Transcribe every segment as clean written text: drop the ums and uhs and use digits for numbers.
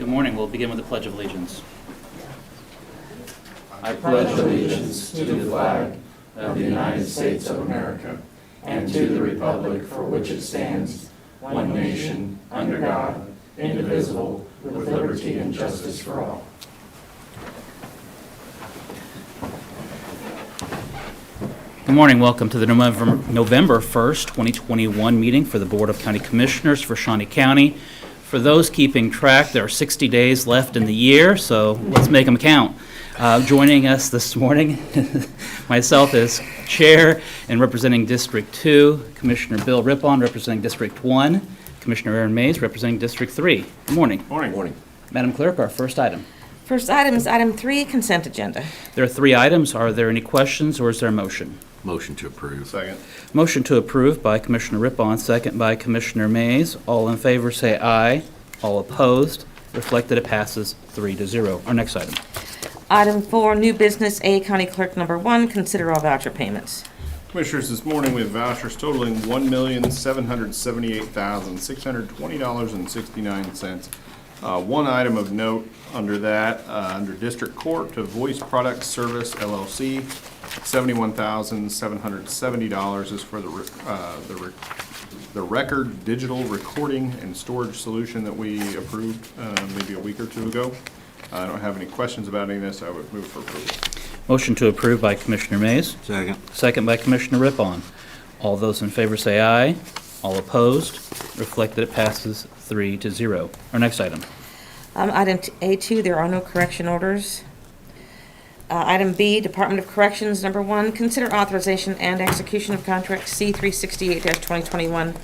Good morning. We'll begin with the Pledge of Allegiance. I pledge allegiance to the flag of the United States of America and to the republic for which it stands, one nation, under God, indivisible, with liberty and justice for all. Good morning. Welcome to the November 1st, 2021 meeting for the Board of County Commissioners for Shawnee County. For those keeping track, there are 60 days left in the year, so let's make them count. Joining us this morning, myself as Chair and representing District 2, Commissioner Bill Rippon representing District 1, Commissioner Aaron Mays representing District 3. Good morning. Morning. Madam Clerk, our first item. First item is item 3, consent agenda. There are 3 items. Are there any questions or is there a motion? Motion to approve. Second. Motion to approve by Commissioner Rippon, second by Commissioner Mays. All in favor say aye. All opposed. Reflect that it passes 3-0. Our next item. Item 4, new business, A, County Clerk number 1, consider all voucher payments. Commissioners, this morning we have vouchers totaling $1,778,620.69. One item of note under that, under District Court to Voice Product Service LLC, $71,770 is for the record digital recording and storage solution that we approved maybe a week or two ago. I don't have any questions about any of this. I would move for approval. Motion to approve by Commissioner Mays. Second. Second by Commissioner Rippon. All those in favor say aye. All opposed. Reflect that it passes 3-0. Our next item. Item A2, there are no correction orders. Item B, Department of Corrections number 1, consider authorization and execution of contract C368-2021,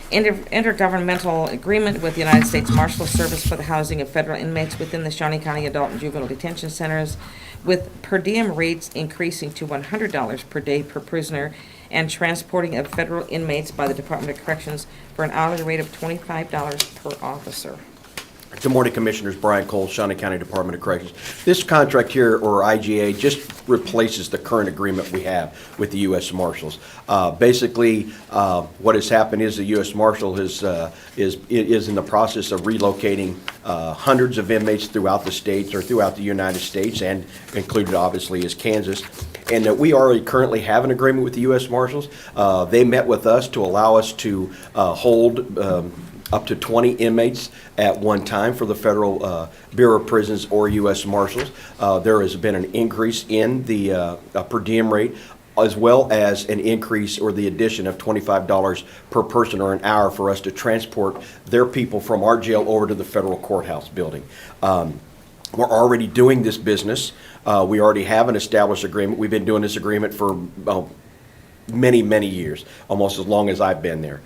intergovernmental agreement with the United States Marshal Service for the housing of federal inmates within the Shawnee County Adult and Juvenile Detention Centers, with per diem rates increasing to $100 per day per prisoner, and transporting of federal inmates by the Department of Corrections for an hourly rate of $25 per officer. Good morning, Commissioners. Brian Cole, Shawnee County Department of Corrections. This contract here, or IGA, just replaces the current agreement we have with the U.S. Marshals. Basically, what has happened is the U.S. Marshal is in the process of relocating hundreds of inmates throughout the states or throughout the United States, and included obviously is Kansas. And we already currently have an agreement with the U.S. Marshals. They met with us to allow us to hold up to 20 inmates at one time for the Federal Bureau of Prisons or U.S. Marshals. There has been an increase in the per diem rate, as well as an increase or the addition of $25 per person or an hour for us to transport their people from our jail over to the federal courthouse building. We're already doing this business. We already have an established agreement. We've been doing this agreement for many years, almost as long as I've been there.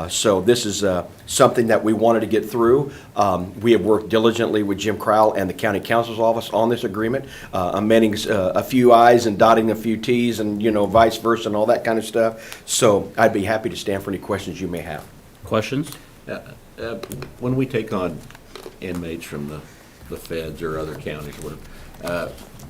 So this is something that we wanted to get through. We have worked diligently with Jim Crowell and the County Counsel's Office on this agreement, amending a few I's and dotting a few T's and, vice versa and all that kind of stuff. So I'd be happy to stand for any questions you may have. Questions? When we take on inmates from the feds or other counties,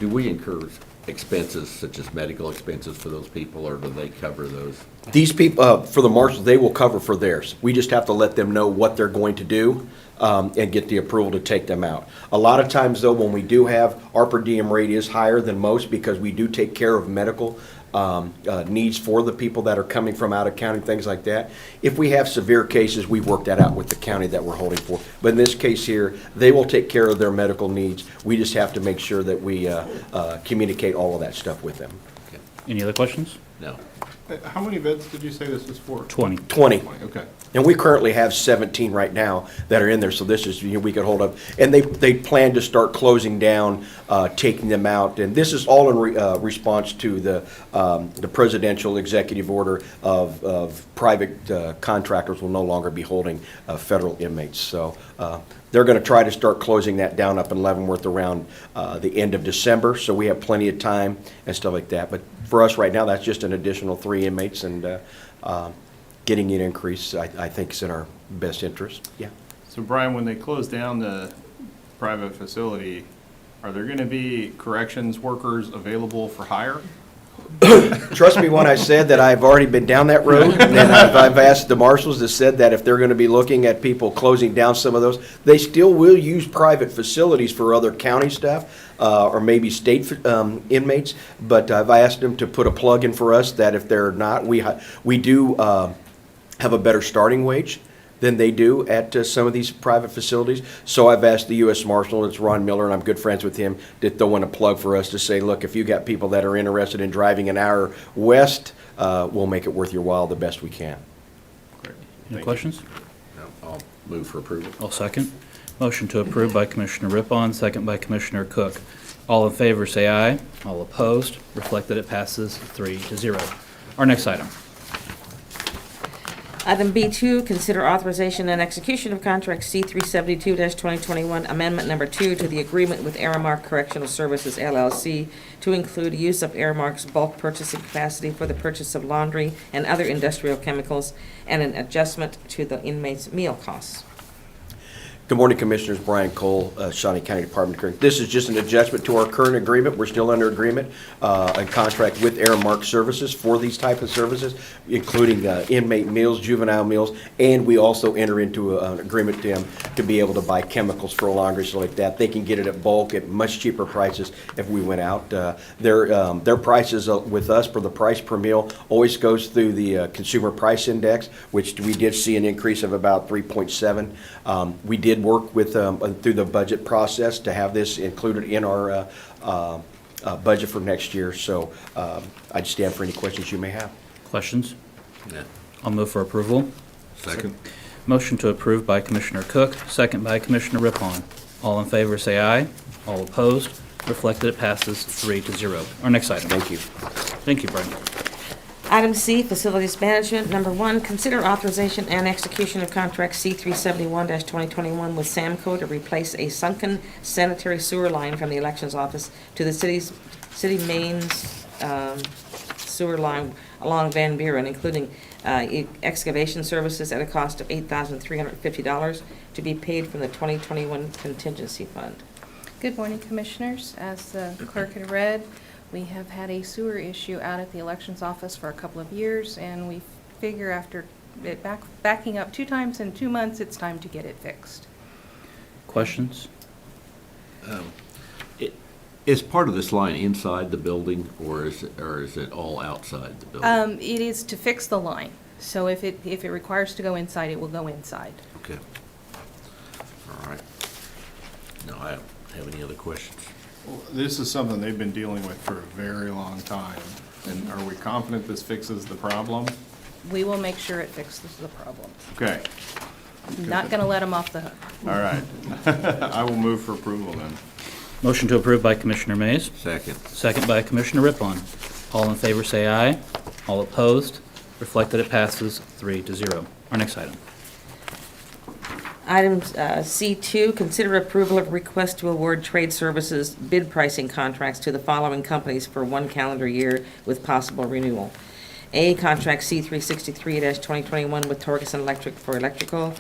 do we incur expenses such as medical expenses for those people, or do they cover those? These people, for the marshals, they will cover for theirs. We just have to let them know what they're going to do and get the approval to take them out. A lot of times, though, when we do have, our per diem rate is higher than most because we do take care of medical needs for the people that are coming from out of county, things like that. If we have severe cases, we work that out with the county that we're holding for. But in this case here, they will take care of their medical needs. We just have to make sure that we communicate all of that stuff with them. Okay. Any other questions? No. How many beds did you say this was for? 20. 20. Okay. And we currently have 17 right now that are in there, so this is, we could hold up. And they plan to start closing down, taking them out. And this is all in response to the presidential executive order of private contractors will no longer be holding federal inmates. So they're going to try to start closing that down up in Leavenworth around the end of December, so we have plenty of time and stuff like that. But for us right now, that's just an additional 3 inmates, and getting an increase, I think, is in our best interest. Yeah. So Brian, when they close down the private facility, are there going to be corrections workers available for hire? Trust me when I said that I've already been down that road, and I've asked the marshals that said that if they're gonna be looking at people closing down some of those, they still will use private facilities for other county staff, or maybe state, inmates, but I've asked them to put a plug in for us that if they're not, we do, have a better starting wage than they do at some of these private facilities. So I've asked the U.S. Marshal, it's Ron Miller, and I'm good friends with him, to throw in a plug for us to say, look, if you got people that are interested in driving an hour west, we'll make it worth your while the best we can. Any questions? No, I'll move for approval. I'll second. Motion to approve by Commissioner Rippon, second by Commissioner Cook. All in favor, say aye. All opposed, reflect that it passes 3-0. Our next item. Item B2, consider authorization and execution of contract C372-2021, amendment number 2 to the agreement with Aramark Correctional Services LLC to include use of Aramark's bulk purchasing capacity for the purchase of laundry and other industrial chemicals and an adjustment to the inmates' meal costs. Good morning, Commissioners. Brian Cole, Shawnee County Department of Corrections. This is just an adjustment to our current agreement. We're still under agreement, a contract with Aramark Services for these type of services, including inmate meals, juvenile meals, and we also enter into an agreement to them to be able to buy chemicals for laundry, so like that. They can get it at bulk at much cheaper prices if we went out. Their prices with us for the price per meal always goes through the Consumer Price Index, which we did see an increase of about 3.7. We did work with through the budget process to have this included in our budget for next year. So I'd stand for any questions you may have. Questions? Yeah. I'll move for approval. Second. Motion to approve by Commissioner Cook, second by Commissioner Rippon. All in favor, say aye. All opposed, reflect that it passes 3-0. Our next item. Thank you. Thank you, Brian. Item C, Facilities Management. Number 1, consider authorization and execution of contract C371-2021 with Samco to replace a sunken sanitary sewer line from the Elections Office to the city mains sewer line along Van Buren, including excavation services at a cost of $8,350 to be paid from the 2021 contingency fund. Good morning, Commissioners. As the clerk had read, we have had a sewer issue out at the Elections Office for a couple of years, and we figure after it backing up 2 times in 2 months, it's time to get it fixed. Questions? Is part of this line inside the building, or is it all outside the building? It is to fix the line, so if it requires to go inside, it will go inside. Okay. All right. No, I don't have any other questions. Well, this is something they've been dealing with for a very long time. And are we confident this fixes the problem? We will make sure it fixes the problem. Okay, Not going to let them off the hook. all right. I will move for approval then. Motion to approve by Commissioner Mays, Second. second by Commissioner Rippon. All in favor, say aye. All opposed, reflect that it passes 3-0. Our next item. Item C2, consider approval of request to award trade services bid pricing contracts to the following companies for 1 calendar year with possible renewal. A, contract C363-2021 with Torgerson Electric for electrical.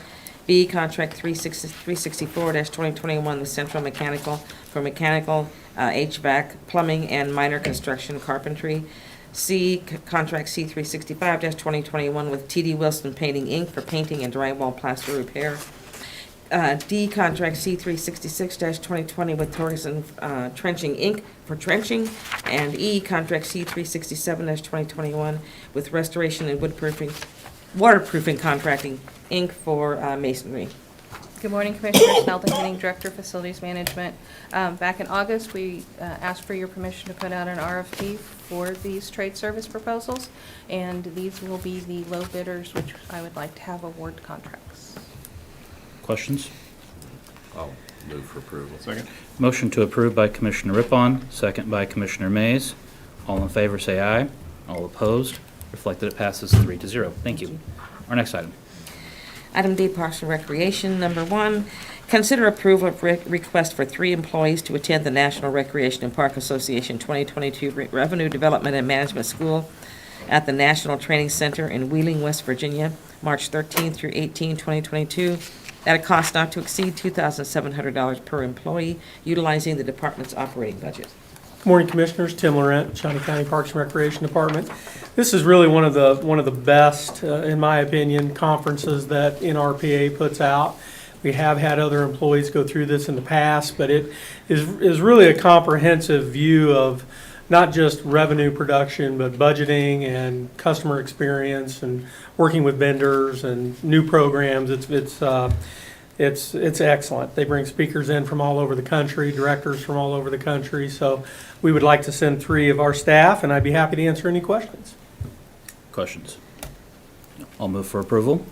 B, contract 364-2021 with Central Mechanical for mechanical, HVAC, plumbing, and minor construction carpentry. C, contract C365-2021 with TD Wilson Painting, Inc. for painting and drywall plaster repair. D, contract C366-2020 with Torgerson Trenching, Inc. for trenching. And E, contract C367-2021 with Restoration and Waterproofing Contracting, Inc. for masonry. Good morning, Commissioners. Nelda Henning, Director of Facilities Management. Back in August, we asked for your permission to put out an RFP for these trade service proposals, and these will be the low bidders, which I would like to have award contracts. Questions? I'll move for approval. Second? Motion to approve by Commissioner Rippon, second by Commissioner Mays. All in favor, say aye. All opposed, reflect that it passes 3-0. Thank you. Our next item. Item D, Parks and Recreation. Number 1, consider approval of request for 3 employees to attend the National Recreation and Park Association 2022 Revenue Development and Management School at the National Training Center in Wheeling, West Virginia, March 13 through 18, 2022, at a cost not to exceed $2,700 per employee, utilizing the department's operating budget. Good morning, Commissioners. Tim Laurent, Shawnee County Parks and Recreation Department. This is really one of the best, in my opinion, conferences that NRPA puts out. We have had other employees go through this in the past, but it is really a comprehensive view of not just revenue production, but budgeting and customer experience and working with vendors and new programs. It's excellent. They bring speakers in from all over the country, directors from all over the country. So we would like to send 3 of our staff, and I'd be happy to answer any questions. Questions? I'll move for approval.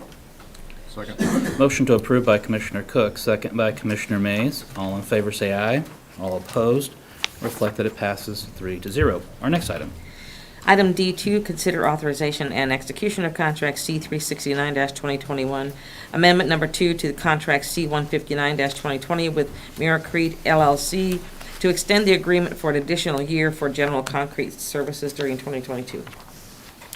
Second. Motion to approve by Commissioner Cook, second by Commissioner Mays. All in favor say aye. All opposed, reflect that it passes 3-0. Our next item. Item D2, consider authorization and execution of contract C369-2021, amendment number 2 to the contract C159-2020 with Crete LLC to extend the agreement for an additional year for general concrete services during 2022.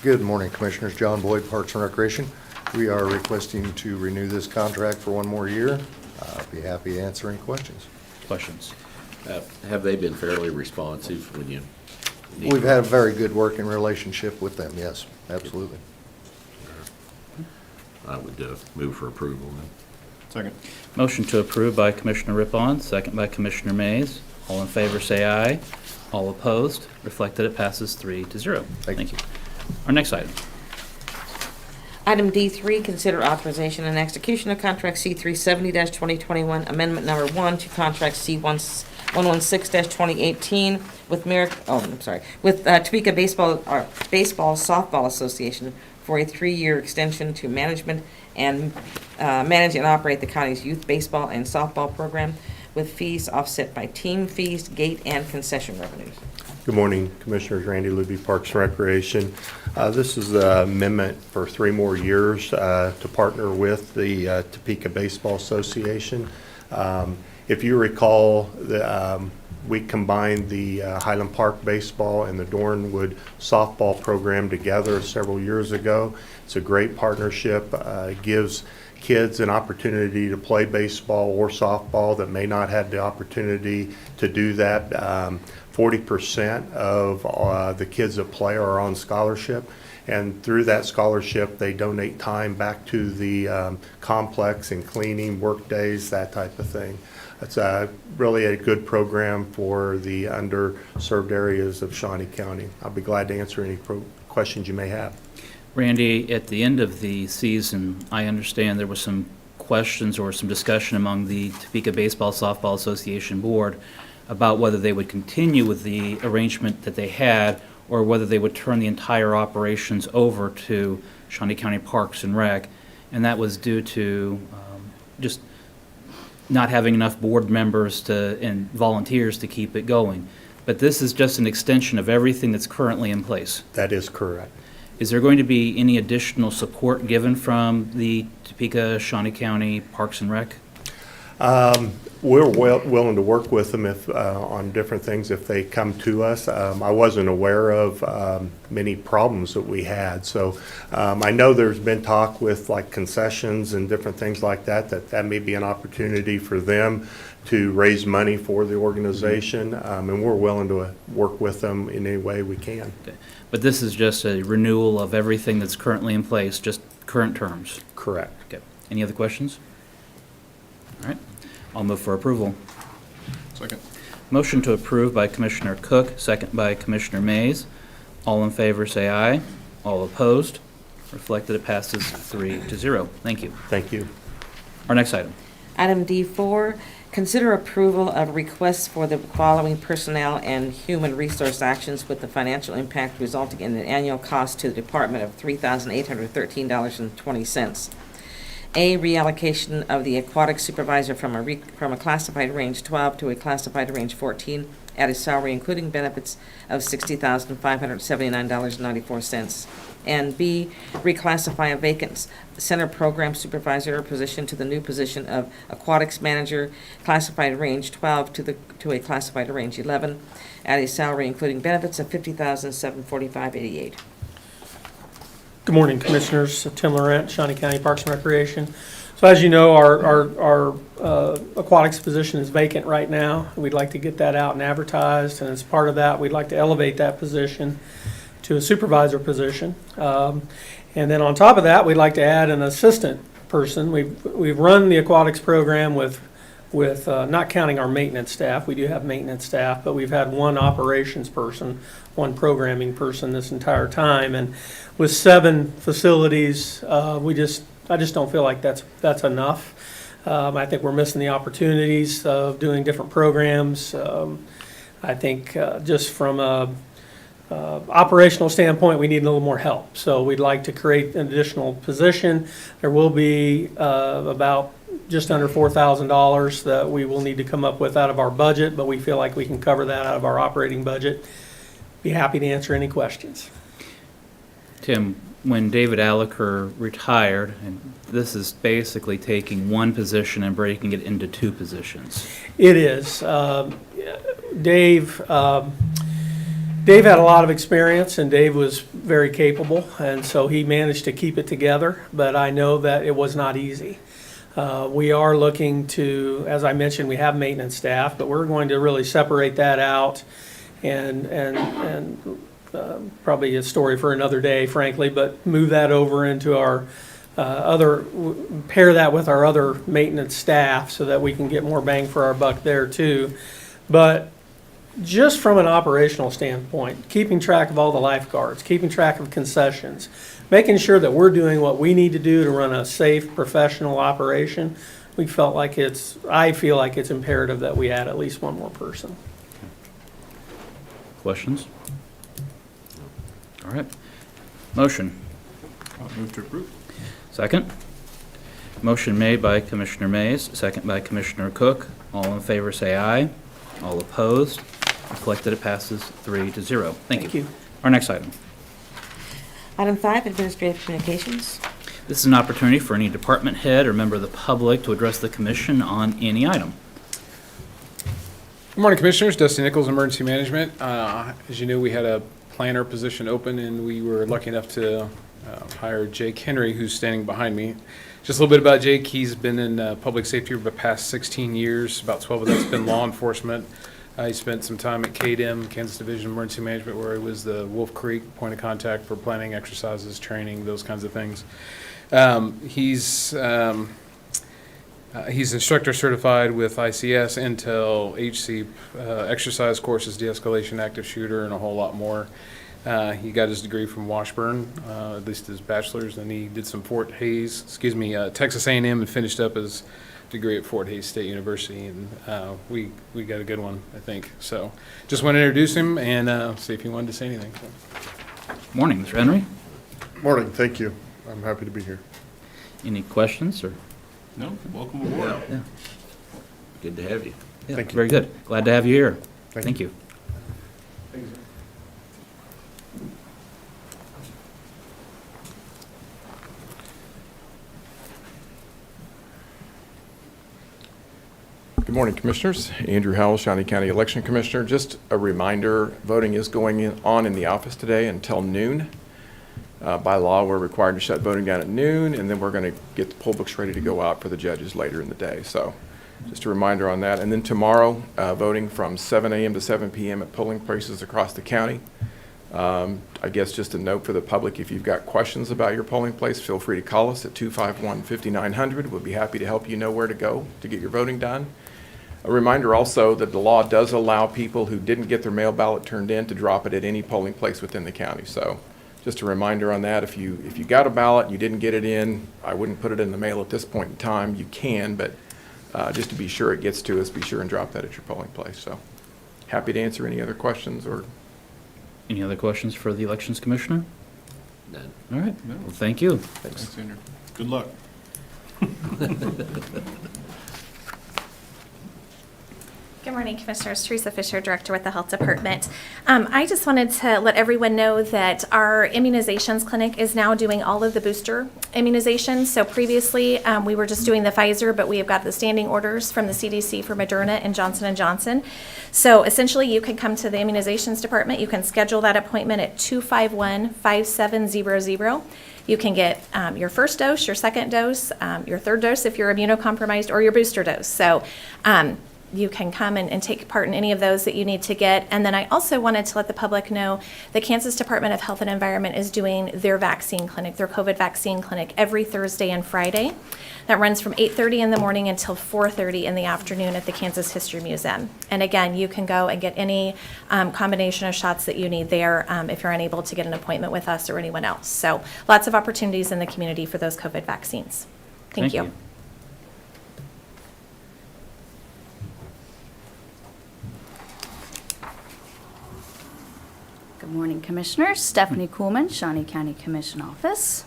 Good morning, Commissioners. John Boyd, Parks and Recreation. We are requesting to renew this contract for 1 more year. I'll be happy to answer any questions. Questions? Have they been fairly responsive when you need? We've had a very good working relationship with them, yes, absolutely. I would move for approval then. Second. Motion to approve by Commissioner Rippon, second by Commissioner Mays. All in favor say aye. All opposed, reflect that it passes 3-0. Thank you. Our next item. Item D3, consider authorization and execution of contract C370-2021, amendment number 1 to contract C116-2018 with Topeka Baseball Softball Association for a 3-year extension to manage and operate the county's youth baseball and softball program with fees offset by team fees, gate, and concession revenues. Good morning, Commissioners. Randy Luby, Parks and Recreation. This is the amendment for 3 more years to partner with the Topeka Baseball Association. If you recall, we combined the Highland Park baseball and the Dornwood softball program together several years ago. It's a great partnership. It gives kids an opportunity to play baseball or softball that may not have the opportunity to do that. 40% of the kids that play are on scholarship, and through that scholarship they donate time back to the complex and cleaning, work days, that type of thing. It's really a good program for the underserved areas of Shawnee County. I'll be glad to answer any questions you may have. Randy, at the end of the season, I understand there was some questions or some discussion among the Topeka Baseball Softball Association Board about whether they would continue with the arrangement that they had or whether they would turn the entire operations over to Shawnee County Parks and Rec, and that was due to just not having enough board members and volunteers to keep it going. But this is just an extension of everything that's currently in place. That is correct. Is there going to be any additional support given from the Topeka, Shawnee County Parks and Rec? We're willing to work with them on different things if they come to us. I wasn't aware of many problems that we had, so I know there's been talk with like concessions and different things like that may be an opportunity for them to raise money for the organization, and we're willing to work with them in any way we can. Okay. But this is just a renewal of everything that's currently in place, just current terms? Correct. Okay. Any other questions? All right. I'll move for approval. Second. Motion to approve by Commissioner Cook, second by Commissioner Mays. All in favor say aye. All opposed, reflect that it passes 3-0. Thank you. Thank you. Our next item. Item D4, consider approval of requests for the following personnel and human resource actions with the financial impact resulting in an annual cost to the department of $3,813.20. A, reallocation of the aquatic supervisor from a classified range 12 to a classified range 14 at a salary including benefits of $60,579.94. And B, reclassify a vacant center program supervisor position to the new position of aquatics manager, classified range 12 to a classified range 11 at a salary including benefits of $50,745.88. Good morning, Commissioners. Tim Laurent, Shawnee County Parks and Recreation. So as you know, our aquatics position is vacant right now. We'd like to get that out and advertised, and as part of that, we'd like to elevate that position to a supervisor position. And then on top of that, we'd like to add an assistant person. We've run the aquatics program with not counting our maintenance staff. We do have maintenance staff, but we've had one operations person, one programming person this entire time. And with 7 facilities, I just don't feel like that's enough. I think we're missing the opportunities of doing different programs. I think just from a operational standpoint, we need a little more help. So we'd like to create an additional position. There will be about just under $4,000 that we will need to come up with out of our budget, but we feel like we can cover that out of our operating budget. Be happy to answer any questions. Tim, when David Alaker retired, and this is basically taking one position and breaking it into 2 positions. It is. Dave had a lot of experience, and Dave was very capable, and so he managed to keep it together, but I know that it was not easy. We are looking to, as I mentioned, we have maintenance staff, but we're going to really separate that out and probably a story for another day, frankly, but move that over into our pair that with our other maintenance staff so that we can get more bang for our buck there too. But just from an operational standpoint, keeping track of all the lifeguards, keeping track of concessions, making sure that we're doing what we need to do to run a safe, professional operation, I feel like it's imperative that we add at least one more person. Questions? All right. Motion. I'll move to approve. Second. Motion made by Commissioner Mays, second by Commissioner Cook. All in favor say aye. All opposed? Reflect that it passes 3-0. Thank you. Our next item. Item 5, Administrative Communications. This is an opportunity for any department head or member of the public to address the commission on any item. Good morning, Commissioners. Dusty Nichols, Emergency Management. As you know, we had a planner position open, and we were lucky enough to hire Jake Henry, who's standing behind me. Just a little bit about Jake. He's been in public safety for the past 16 years. About 12 of that's been law enforcement. He spent some time at KDM, Kansas Division of Emergency Management, where he was the Wolf Creek point of contact for planning, exercises, training, those kinds of things. He's instructor certified with ICS, Intel, HC, exercise courses, de-escalation, active shooter, and a whole lot more. He got his degree from Washburn, at least his bachelor's, and he did some Texas A&M, and finished up his degree at Fort Hays State University, and we got a good one, I think. So just want to introduce him and see if he wanted to say anything. So. Morning, Mr. Henry. Morning, thank you. I'm happy to be here. Any questions or? No, welcome aboard. Yeah. Good to have you. Yeah, Thank you. very good. Glad to have you here. Thank Thank you. Good morning, Commissioners. Andrew Howell, Shawnee County Election Commissioner. Just a reminder, voting is going on in the office today until noon. By law, we're required to shut voting down at noon, and then we're going to get the poll books ready to go out for the judges later in the day. So just a reminder on that. And then tomorrow, voting from 7 a.m. to 7 p.m. at polling places across the county. I guess just a note for the public, if you've got questions about your polling place, feel free to call us at 251-5900. We'll be happy to help you know where to go to get your voting done. A reminder also that the law does allow people who didn't get their mail ballot turned in to drop it at any polling place within the county. So just a reminder on that. If you got a ballot and you didn't get it in, I wouldn't put it in the mail at this point in time. You can, but just to be sure it gets to us, be sure and drop that at your polling place. So happy to answer any other questions or. Any other questions for the Elections Commissioner? None. All right. No. Well, thank you. Thanks, Andrew. Good luck. Good morning, Commissioners. Teresa Fisher, Director with the Health Department. I just wanted to let everyone know that our immunizations clinic is now doing all of the booster immunizations. So previously, we were just doing the Pfizer, but we have got the standing orders from the CDC for Moderna and Johnson & Johnson. So essentially, you can come to the immunizations department. You can schedule that appointment at 251-5700. You can get your first dose, your second dose, your third dose if you're immunocompromised, or your booster dose. So you can come and take part in any of those that you need to get. And then I also wanted to let the public know the Kansas Department of Health and Environment is doing their vaccine clinic, their COVID vaccine clinic, every Thursday and Friday. That runs from 8:30 in the morning until 4:30 in the afternoon at the Kansas History Museum. And again, you can go and get any combination of shots that you need there if you're unable to get an appointment with us or anyone else. So lots of opportunities in the community for those COVID vaccines. Thank you. Good morning, Commissioners. Stephanie Kuhlman, Shawnee County Commission Office.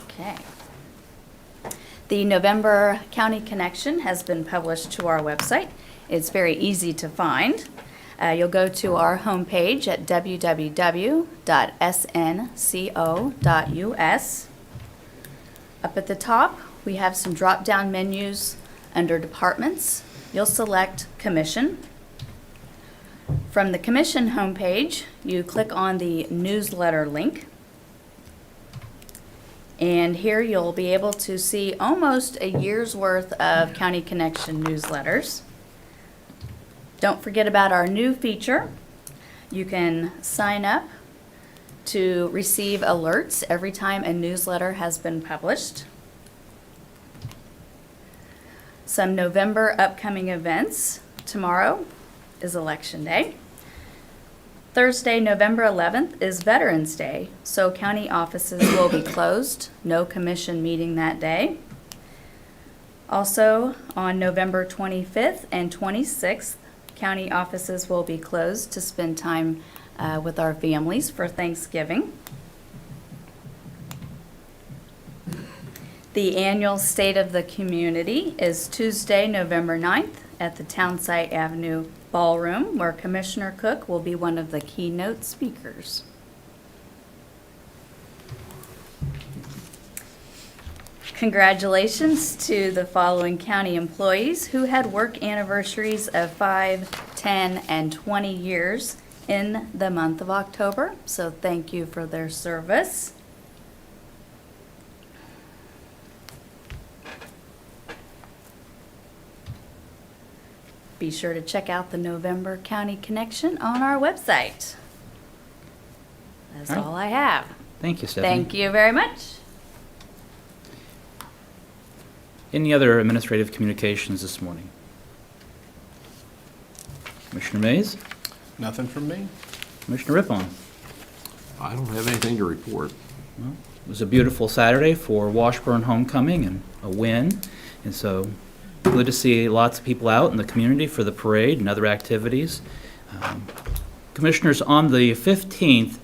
Okay. The November County Connection has been published to our website. It's very easy to find. You'll go to our homepage at www.snco.us. Up at the top, we have some drop-down menus under Departments. You'll select Commission. From the Commission homepage, you click on the newsletter link. And here you'll be able to see almost a year's worth of County Connection newsletters. Don't forget about our new feature. You can sign up to receive alerts every time a newsletter has been published. Some November upcoming events. Tomorrow is Election Day. Thursday, November 11th is Veterans Day, so county offices will be closed. No commission meeting that day. Also, on November 25th and 26th, county offices will be closed to spend time with our families for Thanksgiving. The annual State of the Community is Tuesday, November 9th at the Townsite Avenue Ballroom, where Commissioner Cook will be one of the keynote speakers. Congratulations to the following county employees who had work anniversaries of 5, 10, and 20 years in the month of October. So thank you for their service. Be sure to check out the November County Connection on our website. That's All right. all I have. Thank you, Stephanie. Thank you very much. Any other administrative communications this morning? Commissioner Mays? Nothing from me? Commissioner Rippon? I don't have anything to report. Well, it was a beautiful Saturday for Washburn homecoming and a win, and so good to see lots of people out in the community for the parade and other activities. Commissioners, on the 15th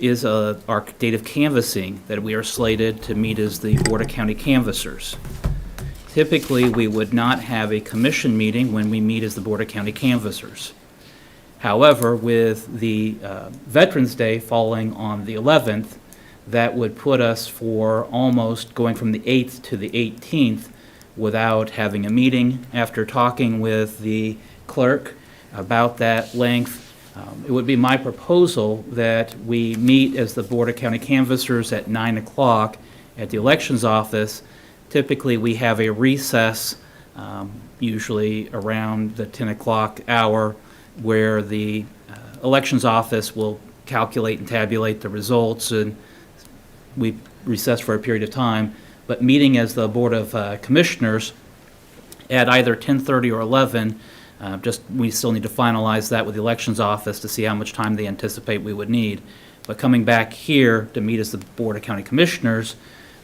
is our date of canvassing that we are slated to meet as the Board of County Canvassers. Typically, we would not have a commission meeting when we meet as the Board of County Canvassers. However, with the Veterans Day falling on the 11th, that would put us for almost going from the 8th to the 18th without having a meeting. After talking with the clerk about that length, it would be my proposal that we meet as the Board of County Canvassers at 9 o'clock at the elections office. Typically, we have a recess, usually around the 10 o'clock hour, where the elections office will calculate and tabulate the results, and we recess for a period of time. But meeting as the Board of Commissioners at either 10:30 or 11, we still need to finalize that with the elections office to see how much time they anticipate we would need. But coming back here to meet as the Board of County Commissioners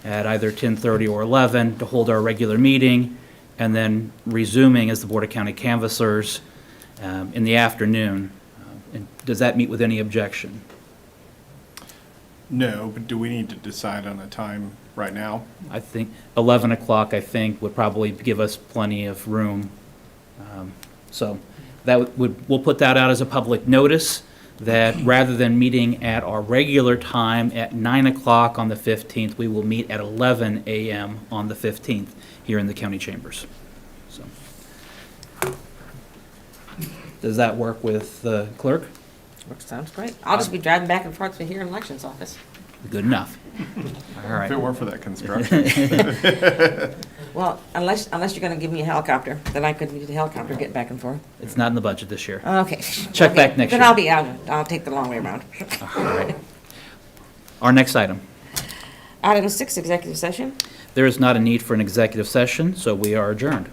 at either 10:30 or 11 to hold our regular meeting, and then resuming as the Board of County Canvassers in the afternoon. And does that meet with any objection? No, but do we need to decide on a time right now? I think 11 o'clock, I think, would probably give us plenty of room. So that we'll put that out as a public notice, that rather than meeting at our regular time at 9 o'clock on the 15th, we will meet at 11 a.m. on the 15th here in the county chambers. So, does that work with the clerk? Sounds great. I'll just be driving back and forth to here in elections office. Good enough. All If it right. weren't for that construction. Well, unless you're gonna give me a helicopter, then I could use a helicopter to get back and forth. It's not in the budget this year. Okay. Check Okay. back next Then year. I'll take the long way around. All right. Our next item. Item 6, executive session. There is not a need for an executive session, so we are adjourned.